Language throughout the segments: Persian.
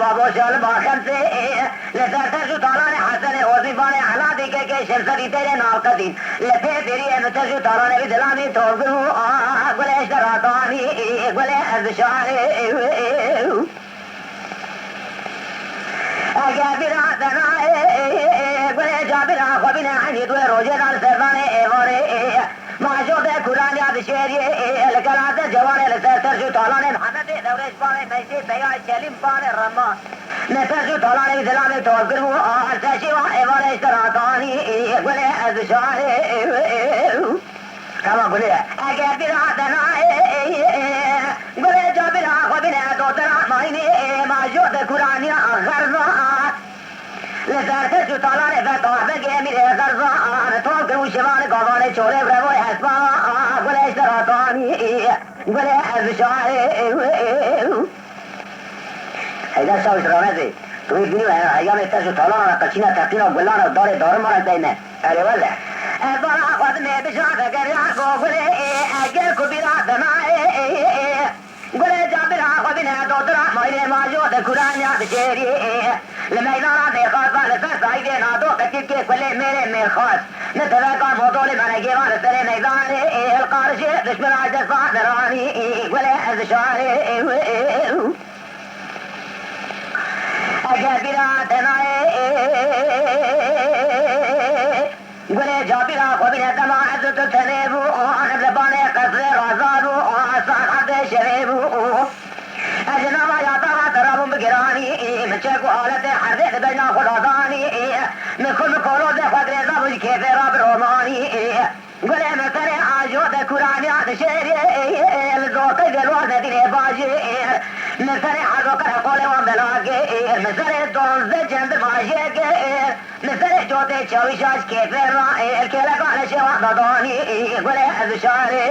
بابو شال باخر سے لذت جو تعالی نے حسن اور بھی بنے حالات भी के शमसरी तेरे नाल कदी लफे तेरी मतजु तारा ने भी दिलामी तो गुरु गुले शरातानी गुले अज़शारे जाबिरा दनाए गुले जाबिरा खबिना हनी तो रोजेदार सरदाने एवरे माजोदे कुरान याद शेरिए लकलाते जवाने लसरजु ताला ने हदते दवरेश पाने नैसे तैयार चलिम पाने रमा नसरजु ताला ने दिलामे तो गुरु अज़शिवा एवरे शरातानी गुले अज़शारे कमा गुले जाबिरा दनाए गुले जाबिरा खबिना तो तरा मायने माजोदे कुरान या गरज़ा لسرتش طالع فتوح بجميل غرزان توكل وشمال قضاني شوري برافو يحسبا قول اشتراطاني قول ازشاري هيدا شاوش رامزي توي بنيو هيا مسترشو طالعنا قلشينا تقينا وقلانا وداري دار مرة دايما قالي ولا الضرع قدمي بشعفك الرعاكو قول اجلكو برا دمائي قول جابر عقبنا دوترا مايلي ماجود كران ياد شيري لما يدارا دي خاصة لسر سايدين عدو قتل كي كل ميري مير خاص نتذكر موضوع لما نجيبان السري ميداني القارشي دشمن عجل صادراني قول ازشاري جابراتنا قول جابرا قبنا دماء عزت التنيب نبلباني قصر رازاد صاحب شريب أجنبا يطغى تراب بقراني من شكو حالة حرث بينا خلطاني من كل قولو ده قدر زبج كيف راب روماني قول مثل عجود كراني عد شيري الزوطي دلوار ندين باجي مثل حرق قولي وانبلاقي مثل دونز جند ماجيك مثل جوتي شويشاش كيف رائي الكيلك على شوان ضداني قول أذشاري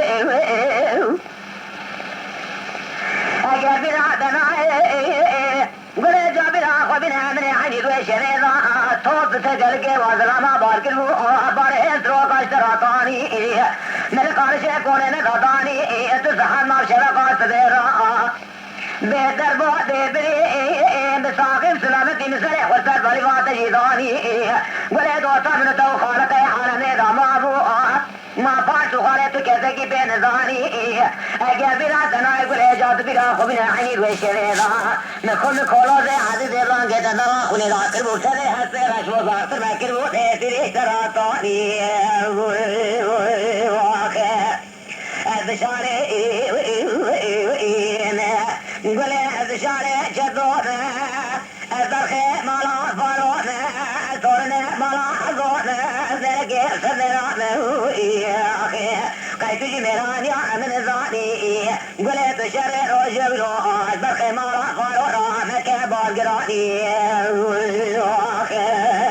جابر دناي قول جابر خبنا من عندي دوي شريضة توب تجلقي وظلما باركلو باره تروق اشتراطاني ملك عرشي كونين غطاني تزحر ما شرقات تديرا بهتر بعد بري بساقم سلامتي مسرح والسر بالوات جيداني قول دوتا من تو خالق حالمي دمابو ما باشو خالتو كذا كي بنزاني جابر دناي قول جابر خبنا عيني دوي شريضة نكون كولو زي عزيز الرانجة دنا خوني ذاكر بوشري حسي رشو ذاكر ماكر بوشري اشتراطاني واخر أذشاري قول أذشاري جدونا الزرخي مالا فارونا سورنا مالا حزونا زرقي صدرانا أخي قيت جميران يا من الزاني قول تشري رجل الزرخي مالا فارونا مكة بارقراني أخي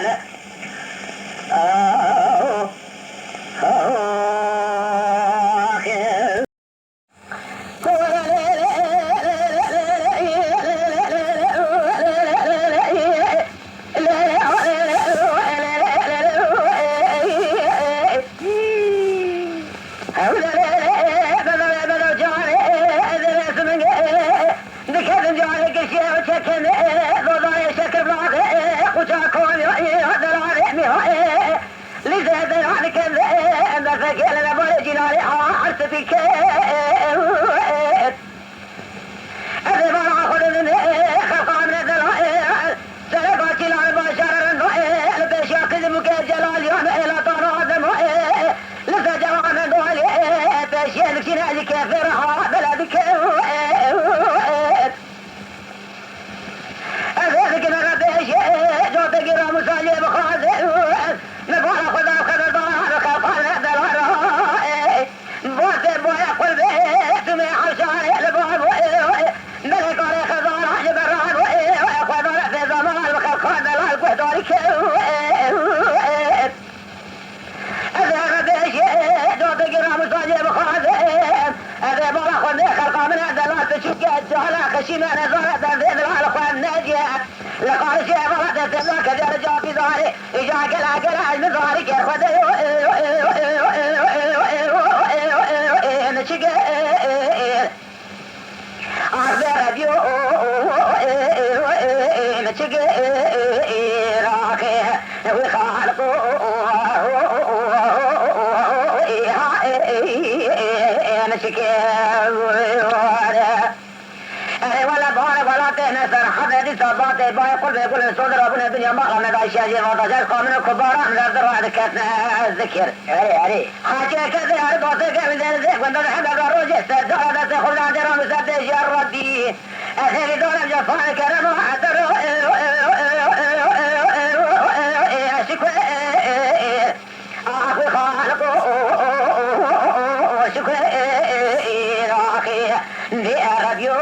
خشيمة نزارة ذي الأخوة الناجية لقال شيء مرة تبلغ كذا جاء في ظهري إجا قلع المظهري كيف خذي نشق أخذ ربيو نشق راخي وخالقو شکر ولا بار ولا تنسر حبيبي صبات باي قل بيقول صدر ابن الدنيا ما لنا دايشاجي وضجر قامنا كبارا من الدرع ذكرنا الذكر علي حاجة كذا عرضاتك من ذلك وانت حبك روجي استدارة تخل عن درام سبت جردي أثير دولة جفان كرم وحتر شكوى أخي خالق شكوى أخي بأربيو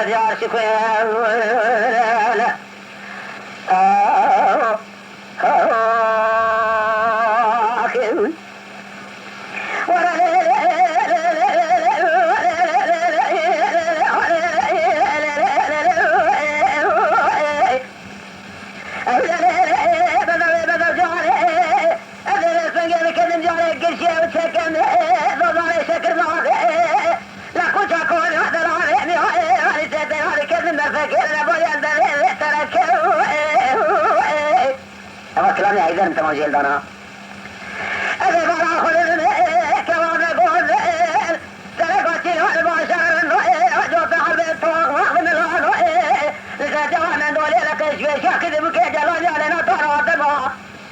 يا شكوى كلامي أيضا أنت موجود دانا أذي برا خلل كوان قول تلقاتي والباشر وجوت حلب الطوق وحضن الوان لسجوانا دولي لك شوي شاكد بكي جلال علينا طارا وطبا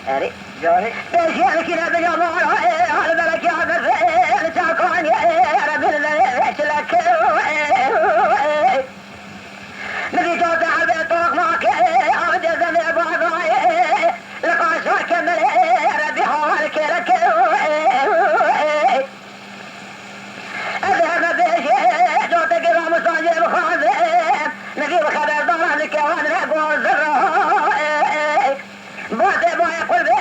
أري جوري بيشي لكينا بجمال هل بلك يا بفعل تاكواني ربي لك لك نبي جوت حلب الطوق معك أبدا زمي بعضاي لقاشا كمل ربي حوالك لك أذهب بيشي جوت قرام صاجب خاذب نبي بخبر ضرانك وانا أقول زرع بوتي بوي قلبي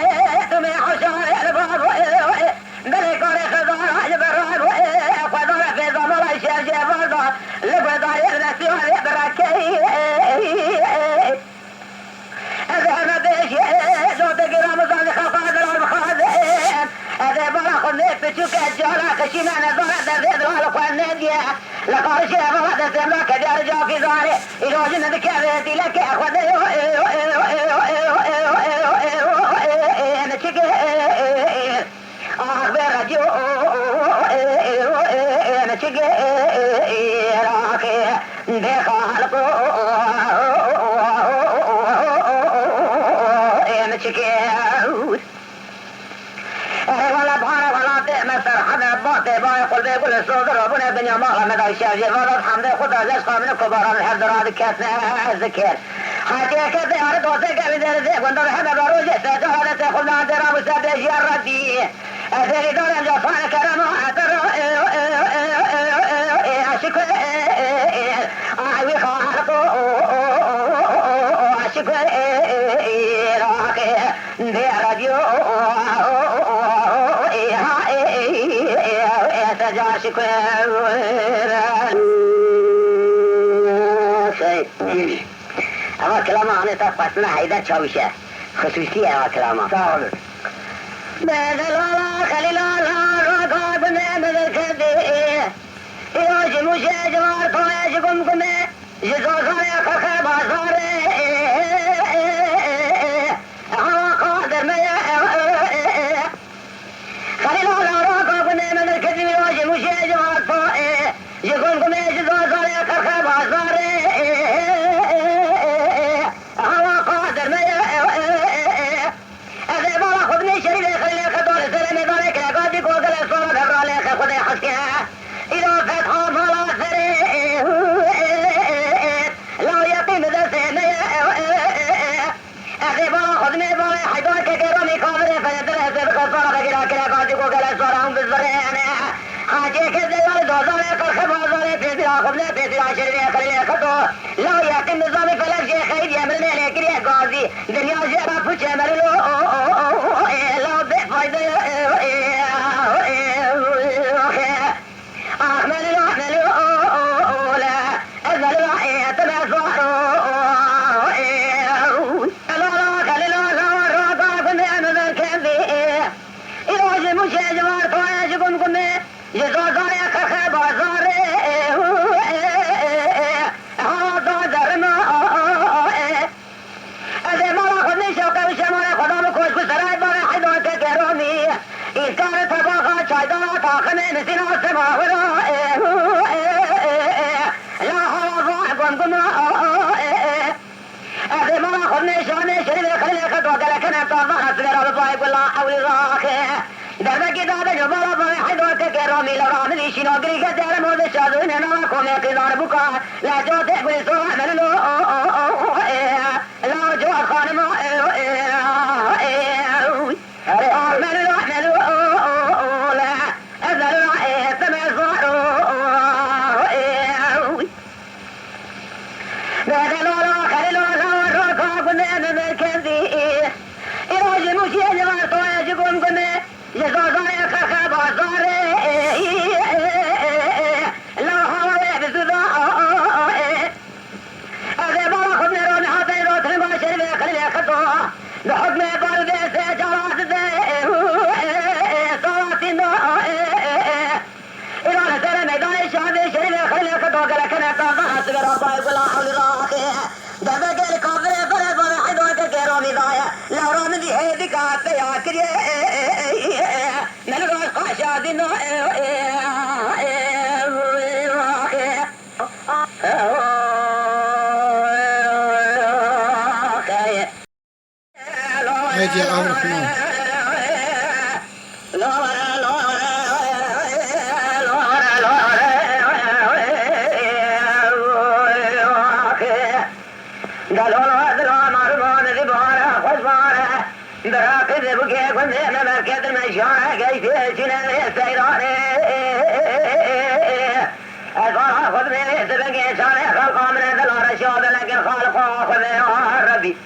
تمي حشاري الباب بلي كوري خزار عجب الراب وضر في ضمر الشاجي فرضا لبضاي النسيوان براكي أذهب بيشي جوت قرام صاجب خاذب المخاذب أذهب أخذ بتشوك الجهلا خشينا نظر ذي ذرالك والنادية لقال شيء فوضى سملك بيرجع في ظهري إلو جنة كبيرتي لك أخذ نشكي أخبر رجو نشكي راكي بخالق نشكي ولا بحر ولا تأمسر حدا باطي باي قل بيقول الصدر وابونا بن يمال مدى الشاجي فضل حمد خدا جسقا من الكبار الحضر هذا كاتنا الذكر حاجة كذا أرد وثيقة بذل ذيق وانتظر حدا بروجة ستهدى تخل عن درام سبيش الردي أثيري دولا جفان كرم وحتر أشكو أعوي خالق أشكو راقي بأرجو شكرا اما کلام آنه تا پسنا حیدر چاوشه خصوصی اما کلام ساغلت بدلالا خلیلالا راکا بنه بدل کرده ایوش موشه جوار توه جگم کمه جزو ساره خخه بازاره هوا قادر ميه خلیلالا راکا بنه بدل کرده ایوش موشه جوار توه جگم کمه جزو ساره خخه بازاره لا يقيم نظام فلك شيء خير يمرنا لكن يا قاضي دنيا جرى فوش مرلو لا بفايدة أحمل لا أزل الوحية تبصر لا خلي لا راقا كن أنا كذي يوجد مشي جوار طواجكم كن يزور زاري كخ بازار ما ورائه لا هوا ضاعكم أخي ما خذني شاني شريف خليني خطوة لكن أطلع أصغر الضايق ولا حول راخي درب كتاب جبال ضاي حدوك كرامي لرامي شنو قريك دار مود شادوين أنا كومي قدار بكا لا جوتك بلسوا ملو لا جو خانم ملو لا أزل سمع بحكم برد سجرات صلاتنا إلى سر ميدان الشعب شريف خليل خطوك لكن أطلع أصغر الضايق ولا حول راخي دبك الكافر فرد وحدوك كرامي ضايا لو رامي بهيدك عطيا كريه نلغى قاشادنا هاجي عبد الرحمن براقد بكي كنت انا مركز المشاعر قيت جنان السيراني الفرح خذ من سبقي شاني خلقا من ذل رشاد لكن خالقا خذ من ربي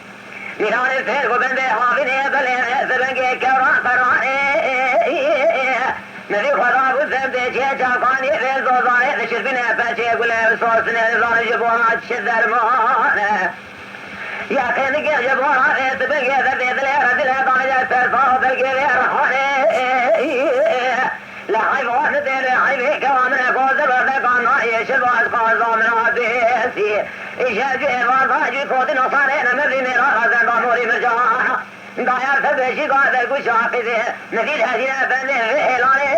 ميران الفيل وبن بحافظي بلين سبقي كوران فراني نبي خذاب الذنب شيء جاقاني في الزوزاني نشر بنا فاشي قل صوصني نظام جبوات شد المعنى يا كنك جبوات سبقي ذبي ذلير ذلير ضايا ترفع ذلقي رحاني لا حيوان ذلي حيبي كوامنا قوز بردقان نائي شباز قازا من عديسي إشاجي وضاجي كود نصارين مذي ميرا غزن ضموري مرجانا داير سبشي قادر كشاقزي نفيد هجنا فني فيلاني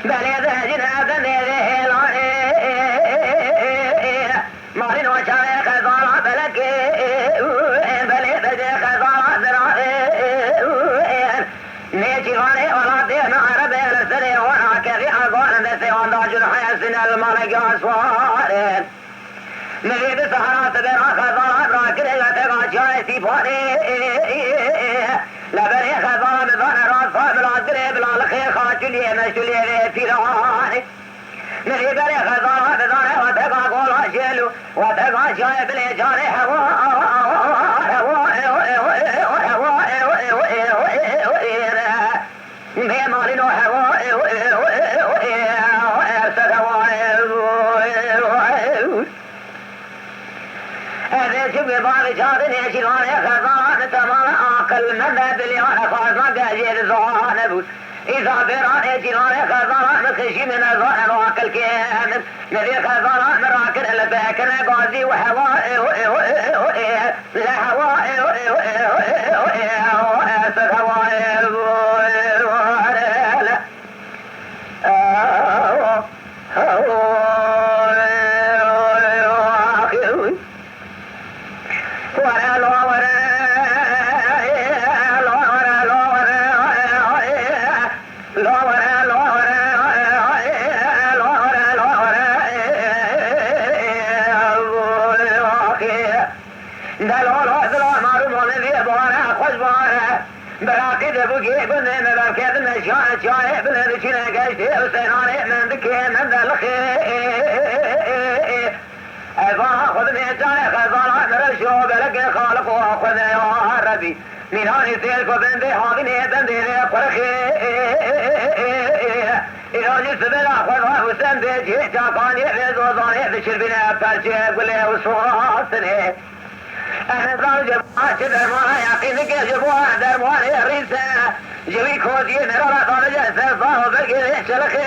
بلي هجنا فني فيلاني مارين وشاني خزانا بلكي بلي بجي خزانا زرائي ميشي غاني ولا دين عربي لسري وانا كذي اقوان دسي وانداجون حيسن الملك اسوارين نريد سهرات برا خزانا براكر لتقا شايسي فاني لبري خزانا بفان راس فاملاتري بلالخي خاچلي مشلي فيراني نريد بري خزانا بفان وتقا قولا شلو وتقا شاي بلي جاني بمالنا هذا شوف بعض شاطن يشيلون خزان تمام عقل من بليان خزان قاجير زوان بوس إذا بران يشيلون خزان مخشي من الزوان وعقل كامل نبي خزان مراكن الباكن قاضي وهواء لا هواء براقد بقي بني مباركات مشاعر شاعر بلد شنا قاشتي وسيناني من ذكي من ذلخي فاخذ ميتاني خزانة مرشو بلقي خالق واخذ يا ربي ميناني سيلك وبندي حاضني بندي لي فرخي إذا جس بلا خذها وسندي جيتا قاني في زوزاني بشر بنا بلشي قولي وصواتني أنا زوج عاشر درمان يقينك جبوها درمان الريسة جوي كودي نرى طالج سرفاه بقي شلخي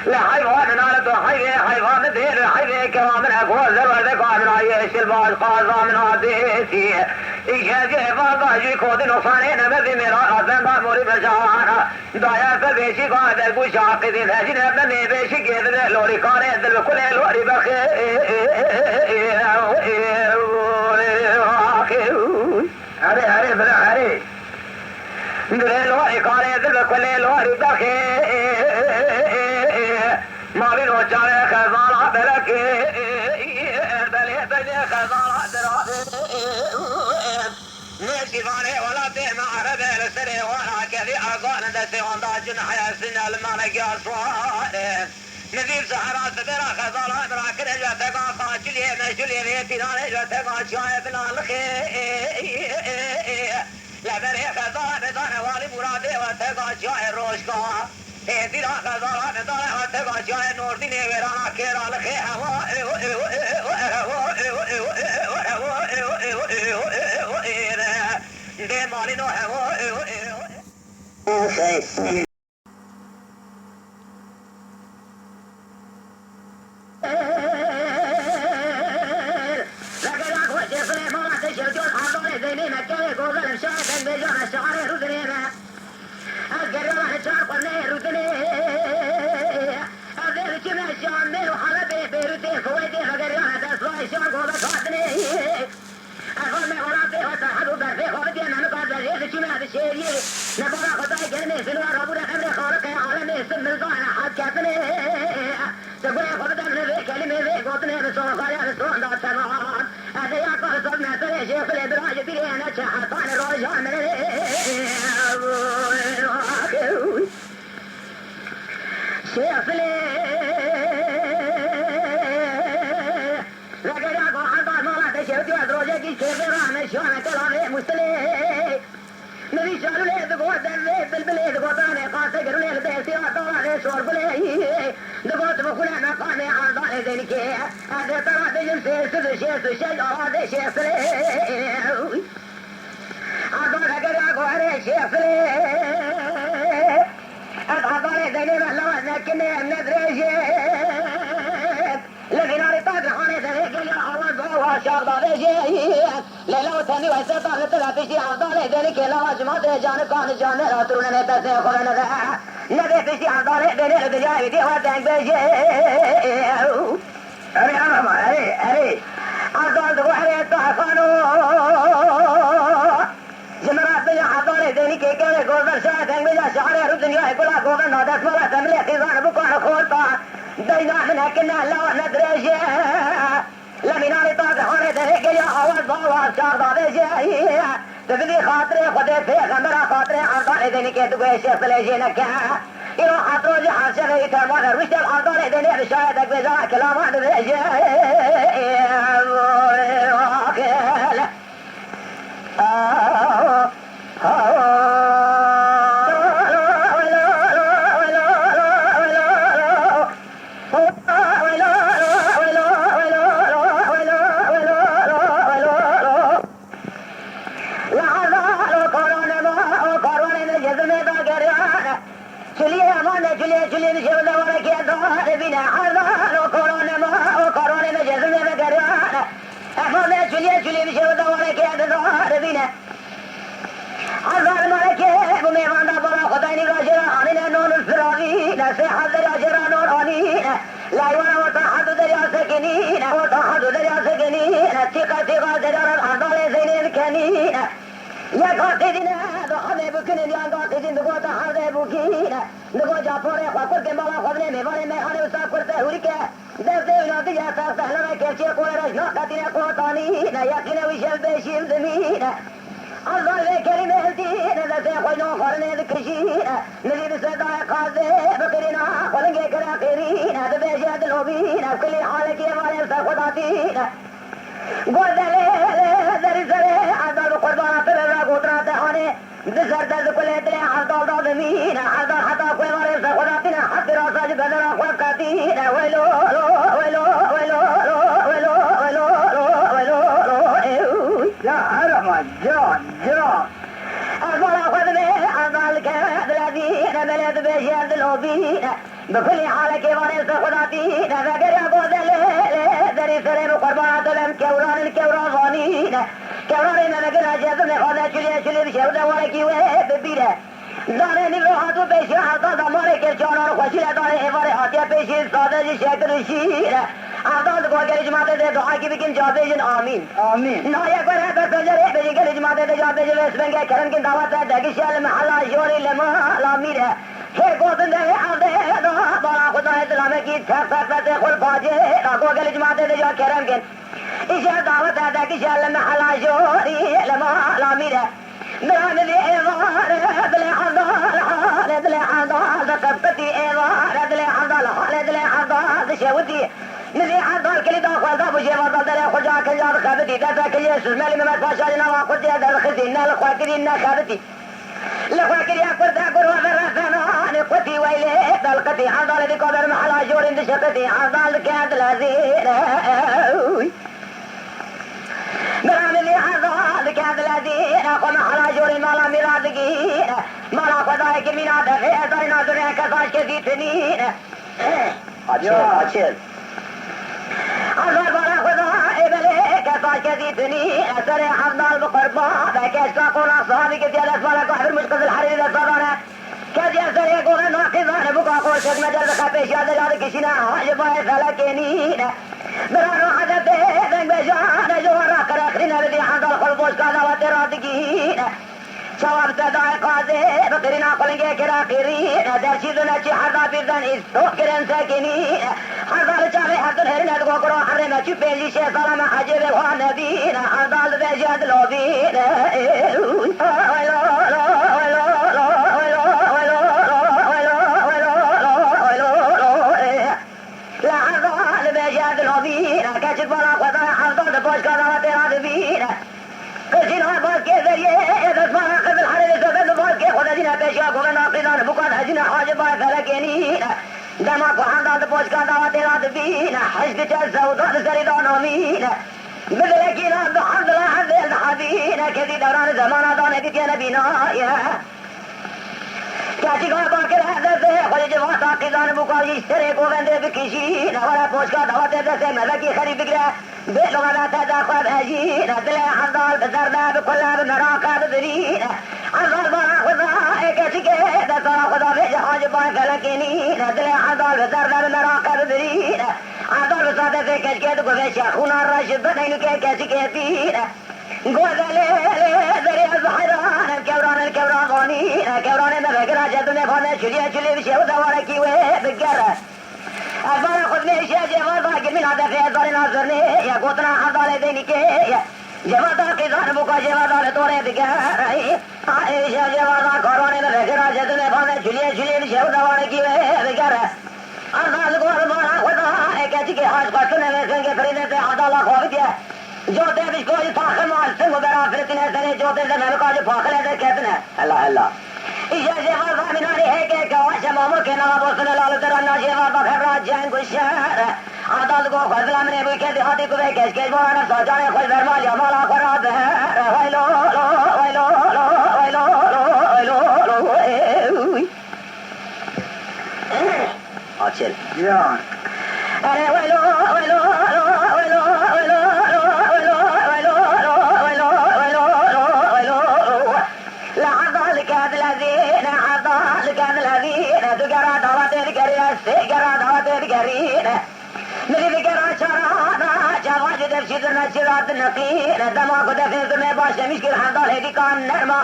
لا حيوان نالت حيوان دير حيوان كرامنا دایش الباز قاضا من عادیتی ایجه واقعی کود نفانه نبی میرا آزم با موری بشارا دایا فبیشی قادر گوشاقی دین هجین ابن میبیشی گیدن لوری کاره دل کل لوری بخی اره اره برا اره دل لوری کاره دل کل لوری بخی مالی رو چاره خزانا برکی دلی دلی خزانا درابی نشیفانه ولا تهم عرب السري ولا كذي أقال دسي واندا جنح يا سنة المالك يا صوار نذيب سحرات برا خزالا برا كرجة تقا قاتلي مجلي ريتي نارجة تقا شايف الخي لبري خزالا بدان والي مرادي وتقا شايف روشكا هيتي را خزالا بدان وتقا شايف نور ديني ورانا كيرا الخي de molino نبرا خدای گرمی سلوا ربوده خمر خالق عالم اسم ملقانا حد کتنه تقول خود دم کلمه گوتنه رسول خایا رسول داد سمان از یاد فرصت نسل شیخ الابراج بیرینه چه حطان روشان منه شیخ لگه را گوهن بار مالات شیخ از روزه کی شیخ رانه شانه کلامه مستله نبي شالو ليه دقوت دمي بالبلي دقوت أنا قاسي قرو ليه لبيتي وطوالي شور بلي دقوت بخونا مقامي عرضاني ذنكي هذا ترى بجنسي سدو شيء سشي أرادي شيء سلي عرضاني قريق وعري شيء سلي أضغطاني ذني مهلوة نكني ندري شيء لذي ناري طاقة خاني ذنكي يا عوض وشار ضاري شيء ليلة وثاني ويسا طاقة تلاتي شيء عرضاني ذنكي لا جماعت جان كان جان راترون نتسي خلنا ذا نبي فيشي عرضاني ذني لدجاي بيتي واتنك بيشي أري أمام أري عرضان دقو حري الطحفانو جمرات بجا عرضاني ذنكي كيري قوضر شاعتنك بجا شعري رب دنياي كلا قوضر نادس ملا تملي خيزان بكوان خورطا دينا من هكنا لا ندريشي لمنار طاقة خاني ذنكي يا أول باوار شار ضابيشي تبدي خاطري خدي في غمرة خاطري عرضاني ذنكي تقوي شيخ سليجي نكا إلو حطرو جي حرشة يتمغر وشت العرضاني ذنكي بشايدك بزا كلامان ذنكي چلیے نشو دوارا کیا دوار بنا حرمان و قرآن مجزم بگران احمد چلیے نشو دوارا کیا دوار بنا حرمان ملکه بمیواندہ برا خدای راجران نون الفراغین صحت راجران نورانین لایوانا وطاحد دریا سکنین وطاحد دریا سکنین تقا دریا حضار زینین کنین یا قاقدین دخل بکنین یا قاقدین دقو تحرد بکین دقو جاپور خواکر کے مولا خودنے میوانے میخانے اسا کرتے ہوری کے دفتے ونادی یا ساق سہلنا کیچے کوئی رجنا قتین قوتانین یقین وشل بیشیم زمین الله الكريم الدين ذاتي خوينو خورني ذكرشين نبي بسداء قاضي بكرنا خلنقي كراقيرين هذا بيجاد الهبين بكل حالك يا مالي سخداتين قول داري سري عدال قربانا تبرا قدرات حاني دسر دز كل ادري عدال ضادمين عدال حتى كوي مالي سخداتين حتى راساج بدنا خوكاتين ويلو ويلو ويلو ويلو ويلو ويلو يا حرم جان أفضل خذني أفضل كذلذين بلد بشهد الهبين بكل حالك وانس خداتين فقر أبو ذلك دری سرم قربانات دم کورانین کورانین مگه راجعه نخواهد چلی بشه دواره و ببیره دانه نیروهات و پیشی حتا دماره که جانان خوشی دانه ایواره حاتیه پیشی ساده شکر شیر اعداد گوگر جماعت ده دعا کی بکن جابیجن آمین آمین نایک بر هر سجره بجگر جماعت ده جابیجن اسمنگه کرن کی دعوت ده دگشل محلا جوری لما لامیره ہے گوتن ده آده دا بالا خدا اسلام کی تھک خل باجے گوگر جماعت ده جو کرن کی ایشا دعوت ده دگشل محلا جوری لما لامیره دران دی ایوار دل حضال دل حضال قبطی ایوار دل حضال دل حضال شوتی نزی حضال کلی دا خوالدا بجی وضل دل خجا کجا خبتی دتا کلی سزمالی ممت پاشا جنا واقود جا در خزی نال خواکری نا خبتی لخواکری اکبر دا قروا برسانا نقوتی ویلی دلقتی حضال دی قدر محلا جورین دی شقتی حضال کاد لازیر براملی حضال کاد لازیر قم حلا جورین مالا مرادگیر مالا خدای کی مینا دفعه ازای ناظرین کساش کسی تنین açıl حضال بارا خدا ابله کساش کسی تنین اثر حضال بقربا بکشتا قولا صحابی کسی الاسمالا قحبر مشقص الحریر دستادانه کسی اثر قولا ناقضان بکا قول شک مجرد خپیش یاد جاد کشینا حجبای فلکنین برانو حضب دنگ بجان جوارا کرخرین بدی حضال خلبوش کا دعوت رادگین شواب صدای قاضی بقرنا قلنگی کرا قیرین در چیزو نچی حضا بیردن استو کرن سکنین حضال چاوی حضل هرین ادگو کرو حرم چی پیجی شی سلام حجب و نبین حضال بیجاد لوبین بیجاد لوبین کچک بالا خدا حضال پوش کا دعوت رادگین کشین های باز کے ذریعے دسمان قبل حرم سبب باز کے خدا جینا پیشا گوگن آقیدان بکان حجینا حاجبای فلکنین دما کو حمدان پوش کا دعوت رادبین حجد چل سودان سریدان آمین بدلکین بحمد الله حمد الحبین کذی دوران زمان دان دیتی نبینا کاچی گوه باکر حضرت خود جوات آقیدان بکان اشتره گوگنده بکشین ولا پوش کا دعوت دسته ملکی خریب بگره بلغة تدخل هجين دل حضال بزرده بكلها بمراقة بذرين حضال برا خضاء كشكي دسرا خضاء بجحاج باي فلكينين دل حضال بزرده بمراقة بذرين حضال بصادة في كشكي دقو في شاخونا الرشد بدينو كي كشكي فين قوة ذري الزحران الكوران غانين كوران مبكرا جدن فانا شلي بشيو دواركي وبقرة أزمان خود میں اشیاء جواد آگر من عدف ازار ناظرنے یا گوتنا حضال دینی کے جواد آقی زان بکا جواد آل تورے بگر اشیاء جواد آکارانے میں بگر آجد میں فانے جلیے بشیو دوانے کی بگر حضال گوار مانا خدا ایک اچھی کے حاج قسنے میں سنگے فریدے سے حضالا خواب دیا جو تے بشکو جی فاخر مال سنگو برا فرتنے سنے جو تے زمین کا جو فاخر ہے کہتنے اللہ إيجا جواب من عليه كواش مامور كنا بوصل لالو ترى جواب خبر جان كشار عدد کو خزلا من ابو كدي هاتي کو كيس كيس وانا سجانه خل برمال يا مالا خراب ويلو ويلو ويلو ويلو açıl ya ويلو ويلو میری بگرا چرانا جواج در چیز نچرات نقیر دماغ دفیز میں باشه مشکل حمدال ہے کان نرما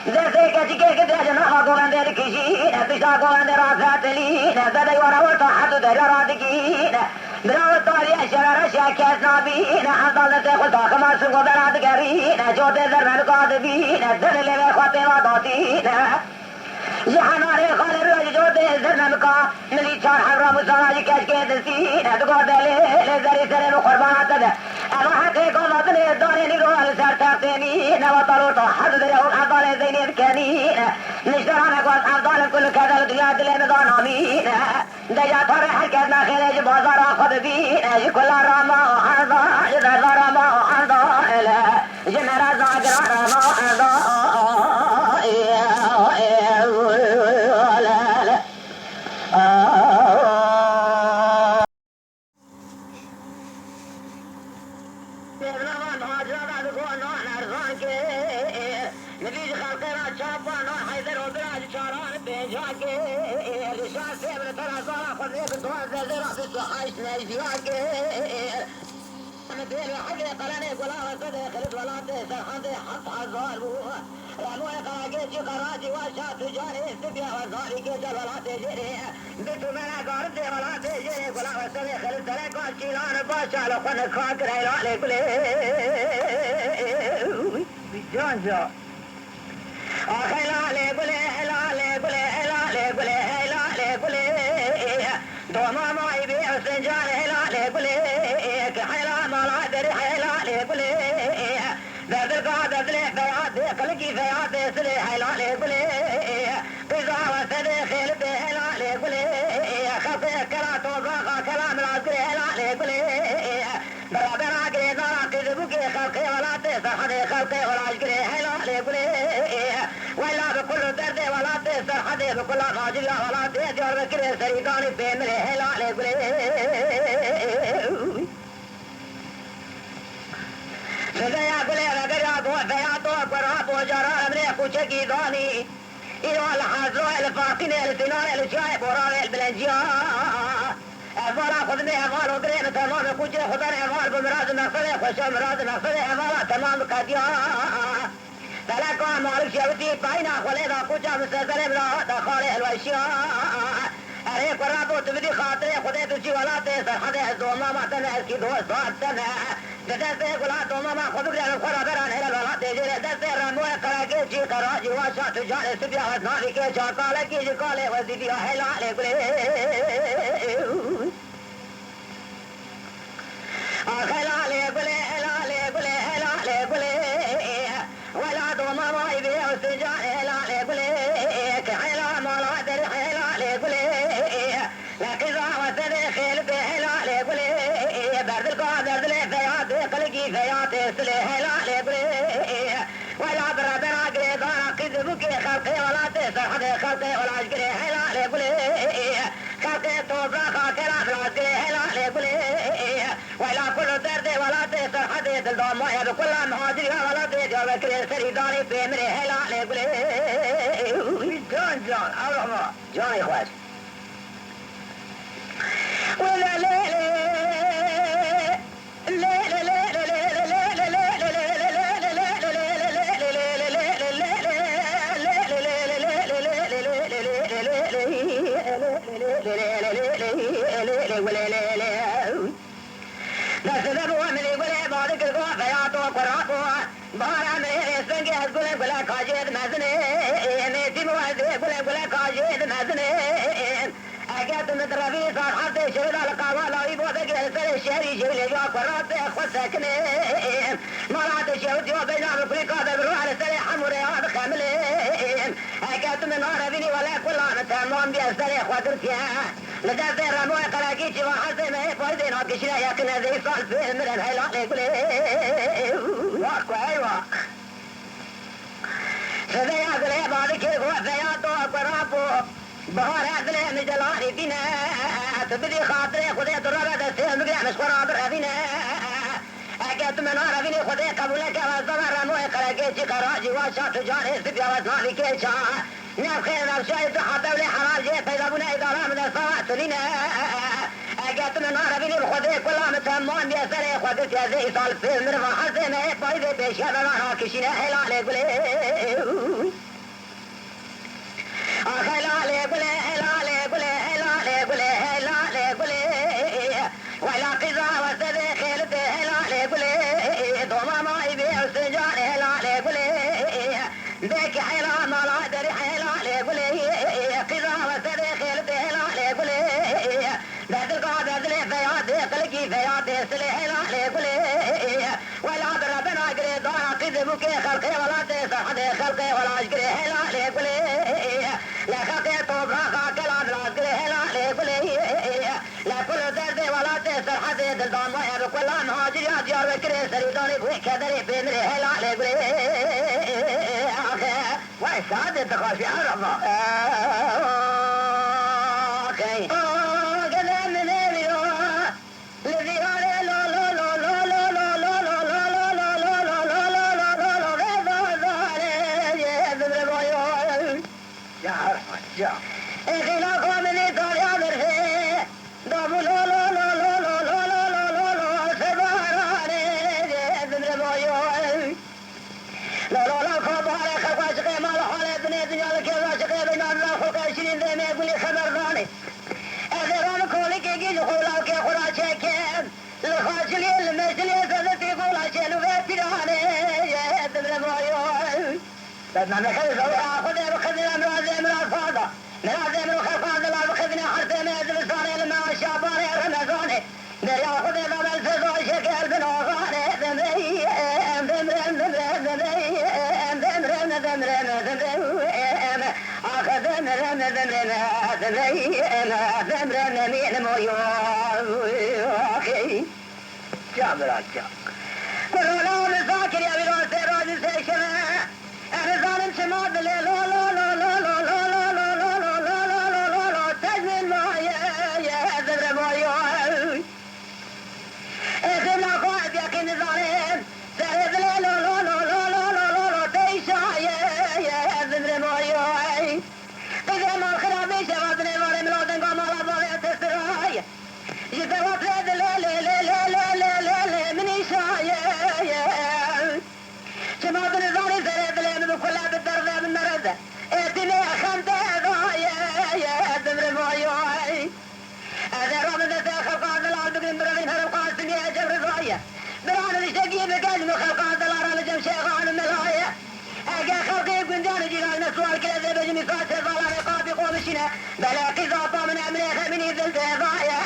جیسے کچی کے جنا گوندے کشین پیشا گوندے رافات لین زدی ورا ورتا حد در رادگین براو تاریا شرار شاکیت نابین حمدال تے خود کما سنگو براد گرین جو تے در من قادبین در لے خاطے واداتین جهاناري خال الرج جود زرنم کا ملي چار حرا مساج کش کے دسین دگو دلے لزری سرے قربانات ده اما حق کو مدن داري نگوال سر تاقني نو طلو تو حد درو عضال زين كنين نشران کو عضال كل كذا دنيا دل مدان امين دجا تر حرکت خرج بازار خود بین كل راما حضا اذا راما حضا جمرا زاغرا راما حضا بیج خلقنا چاپانا حیدر و براج چاران بیجا که رشاد سیبر ترازارا خود نیک دوان زلزرا بیسو حیش نیزیا که مثل حجر قلني قلا وصد خلد ولاته سرحد حط حزار بوها رانو قراجي قراجي وشات جاري استبيا وزاري كي جل ولاته جري بيتو منا قارد ولاته جري قلا وصد خلد سرق وشيلان باشا لخن خاك ريلا لكلي جان جان خلا لكلي هلا لكلي هلا لكلي هلا لكلي دوما ما يبي سنجان هلا لكلي حيلا مالا دري حيلا لكلي درد القعدة سلي فيات قلقي فيات سلي حيلا لكلي قزا وسد خيل بهلا لكلي خفي كلا توزاقا كلام العسكري هلا لكلي برابر عقري نارا قذبوكي خلقي ولا تسرحد خلقي ولا عسكري هلا لكلي ولا بكل درد ولا تسرحد بكل راجل ولا تسجر بكري سريقاني بيمري هلا لكلي سديا قلي رقريا دو فياتو قرابو جرار امري كوشكي دوني إيو الحازو الفاقين السنان الشاي بوران البلنجيا أفالا خدني أفال وقرين تمام كوشي خدني أفال بمراز مقصدي خوشا مراز مقصدي أفالا تمام كاتيا تلاكوا مالك شوتي باينا خليدا كوشا مستسر بلا دخالي الوشيا अरे पराबो तुमरी खातरे खुदे तुझी वाला ते सरहदे दोमा मातन की दो साथ तने जैसे गुला दोमा मा खुद के खरा बरा ने वाला ते जे जैसे रामो करा के जी करा जीवा साथ जाने सुबिया नारी के जाकाले की काले वजीदी है लाले गुले आखलाले गुले लाले गुले लाले गुले वला दोमा मा इबे उस जाने लाले गुले के हला माला दर हला ले गुले لكذا وسد خيل بهلا لقلي برد القادر دل فيات قلقي فيات سلي هلا لقلي ولا بربنا قلي دارا قذبك خلقي ولا تسرحد خلقي ولا عشقلي هلا لقلي خلقي توبرا خاكرا فلاسقلي هلا لقلي ولا كل درد ولا تسرحد دل دامايا بكل مهاجرها ولا تجا بكري سريداني بمري هلا لقلي جان جان أرحمة جان إخوات ولا لا لا لا لا أجد من رفيق حتى شهد القوى لا يبغى سر الشهري جيل جوا قرات أخذ سكنين مرات شهد جوا بين كل قادر بروح على سر حمر هذا خملين أجد من عربيني ولا كل أنا تمام بيسر خاطر فيها لذات رموا قراقي جوا حسن ما يفوزين وكشنا يكن هذا يصال في من الهلا يقول واق أيوة هذا يقول يا بعد كيف هو فياتو قرابو بهار أدلى مجلاني فينا تبدي خاطري خذي درابة دستي مقرع مشكورة برهفينا أكيد من عرفيني خذي قبولك والزمر رموي قلقيتي قراجي وشات جاري سبيا وزنالي كيشا ناب خير ناب شايد حتى ولي حلال جي فيضابونا إدارة من الصوات لنا أكيد من عرفيني خذي كلها متهمان بيسري خذي تيزي صال في المرفع حسي ما يفايدي بيشي بمانا كشينا حلالي قولي خلالي قولي هلالي قولي هلالي قولي هلالي قولي ولا قضا وسد خيلت هلالي قولي دوما ما يبي السجان هلالي قولي بك حلا مالا دري هلالي قولي قضا وسد خيلت هلالي قولي بعد القعدة دلي فيات قلقي فيات سلي هلالي قولي ولا بربنا قري دارا قذبك خلقي ولا تسحد خلقي ولا عشقري هلالي قولي لا خاطئ طبرا خاكلا بلاسقري هلالي قولي لا كل درد ولا تسر حدي دلدان ويا بكل مهاجر يا جار بكري سريداني بوي كدري بمري هلالي قولي اخي واي سعادة تخافي عرفة اخي كذا من اليو الذي علي لو لو لو لو لو لو لو لو لو لو لو لو لو لو لو لو جا اینا قومنی داریا درفه دابو لو لو لو لو لو لو لو لو لو لو سبارانه دمر بایوی لو لو لو خباره خواجقه مال حاله دنیا دنیا لکه واجقه بینان را خلق شرین دیمه گلی خبردانه ازران کولی که گیج خولا که خورا چکم لخواجلی المجلی زدتی خولا چلو بیتیرانه دمر بایوی بدنا نخذ خذ بخذ الامراض امراض فاضه مراض امراض فاضه لا بخذنا حتى ما يدرسان لما شابان رمضان دريا خذ باب الفضل شكل بنوغان دمري بلا قضاء من أمريخ من ذل تضايا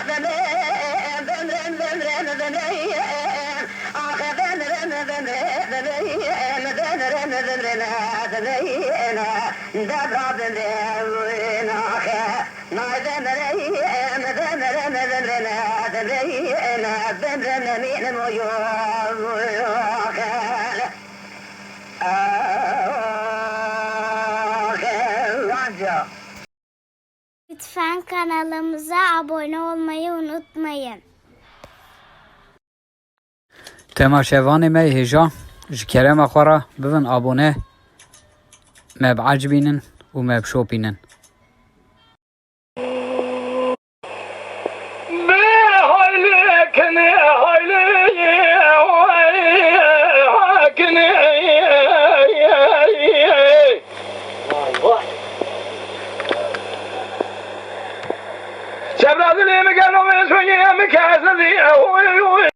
Lütfen kanalımıza abone olmayı unutmayın. تماشاوان ما هجا جكرم أخورا بفن أبونه ما بعجبينن وما بشوبينن شبرا ذلي مكانو من سوية مكاسدي